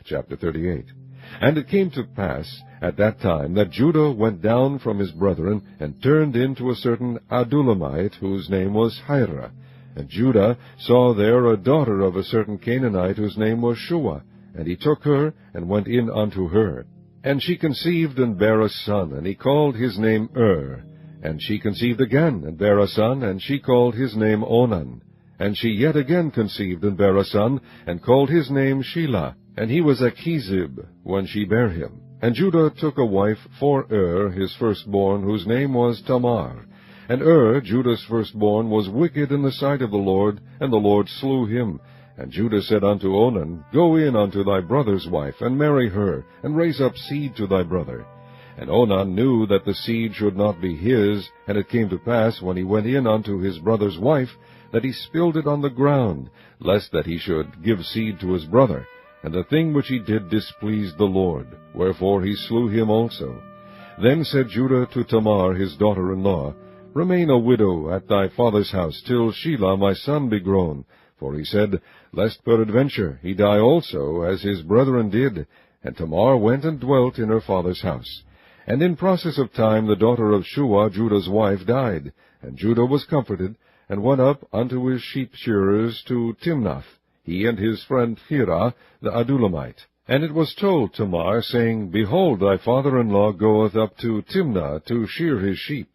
chapter 38. And it came to pass at that time that Judah went down from his brethren, and turned into a certain Adullamite, whose name was Hira. And Judah saw there a daughter of a certain Canaanite, whose name was Shua. And he took her, and went in unto her. And she conceived, and bare a son, and he called his name And she conceived again, and bare a son, and she called his name Onan. And she yet again conceived, and bare a son, and called his name Shelah. And he was Achizib, when she bare him. And Judah took a wife for his firstborn, whose name was Tamar. And Judah's firstborn, was wicked in the sight of the Lord, and the Lord slew him. And Judah said unto Onan, Go in unto thy brother's wife, and marry her, and raise up seed to thy brother. And Onan knew that the seed should not be his, and it came to pass, when he went in unto his brother's wife, that he spilled it on the ground, lest that he should give seed to his brother. And the thing which he did displeased the Lord, wherefore he slew him also. Then said Judah to Tamar his daughter-in-law, Remain a widow at thy father's house, till Shelah my son be grown. For he said, Lest peradventure he die also, as his brethren did. And Tamar went and dwelt in her father's house. And in process of time the daughter of Shua, Judah's wife, died. And Judah was comforted, and went up unto his sheep shearers to Timnath, he and his friend Hira the Adullamite. And it was told Tamar, saying, Behold, thy father-in-law goeth up to Timnah to shear his sheep.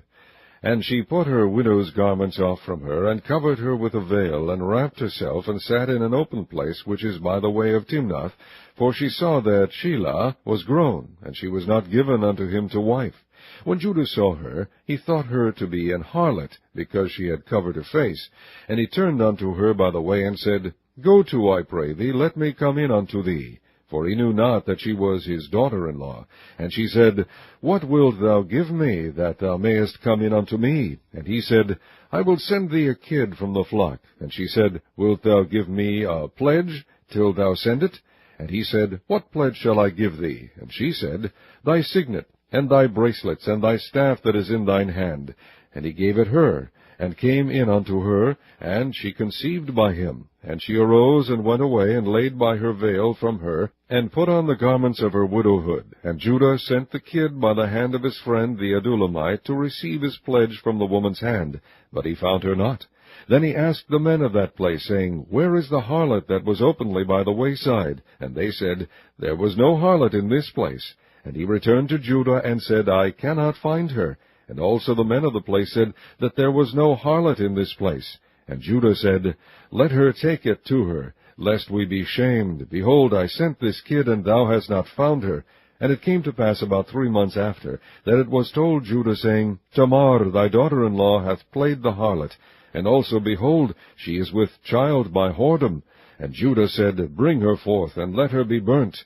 And she put her widow's garments off from her, and covered her with a veil, and wrapped herself, and sat in an open place, which is by the way of Timnath, for she saw that Shelah was grown, and she was not given unto him to wife. When Judah saw her, he thought her to be an harlot, because she had covered her face. And he turned unto her by the way, and said, Go to, I pray thee, let me come in unto thee. For he knew not that she was his daughter-in-law. And she said, What wilt thou give me, that thou mayest come in unto me? And he said, I will send thee a kid from the flock. And she said, Wilt thou give me a pledge till thou send it? And he said, What pledge shall I give thee? And she said, Thy signet, and thy bracelets, and thy staff that is in thine hand. And he gave it her, and came in unto her, and she conceived by him. And she arose, and went away, and laid by her veil from her, and put on the garments of her widowhood. And Judah sent the kid by the hand of his friend the Adullamite to receive his pledge from the woman's hand, but he found her not. Then he asked the men of that place, saying, Where is the harlot that was openly by the wayside? And they said, There was no harlot in this place. And he returned to Judah, and said, I cannot find her. And also the men of the place said, that there was no harlot in this place. And Judah said, Let her take it to her, lest we be shamed. Behold, I sent this kid, and thou hast not found her. And it came to pass about 3 months after, that it was told Judah, saying, Tamar, thy daughter-in-law, hath played the harlot. And also, behold, she is with child by whoredom. And Judah said, Bring her forth, and let her be burnt.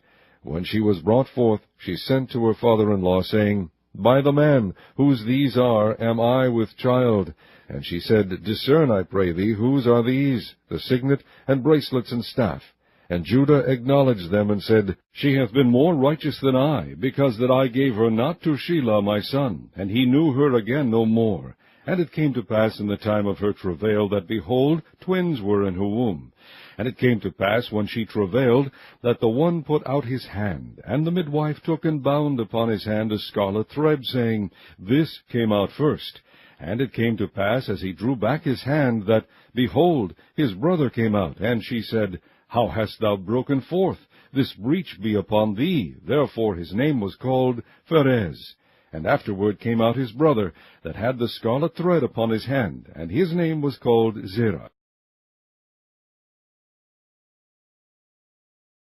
When she was brought forth, she sent to her father-in-law, saying, By the man, whose these are, am I with child. And she said, Discern, I pray thee, whose are these, the signet, and bracelets, and staff. And Judah acknowledged them, and said, She hath been more righteous than I, because that I gave her not to Shelah my son, and he knew her again no more. And it came to pass in the time of her travail, that, behold, twins were in her womb. And it came to pass, when she travailed, that the one put out his hand, and the midwife took and bound upon his hand a scarlet thread, saying, This came out first. And it came to pass, as he drew back his hand, that, behold, his brother came out. And she said, How hast thou broken forth? This breach be upon thee. Therefore his name was called Pharez. And afterward came out his brother, that had the scarlet thread upon his hand, and his name was called Zerah.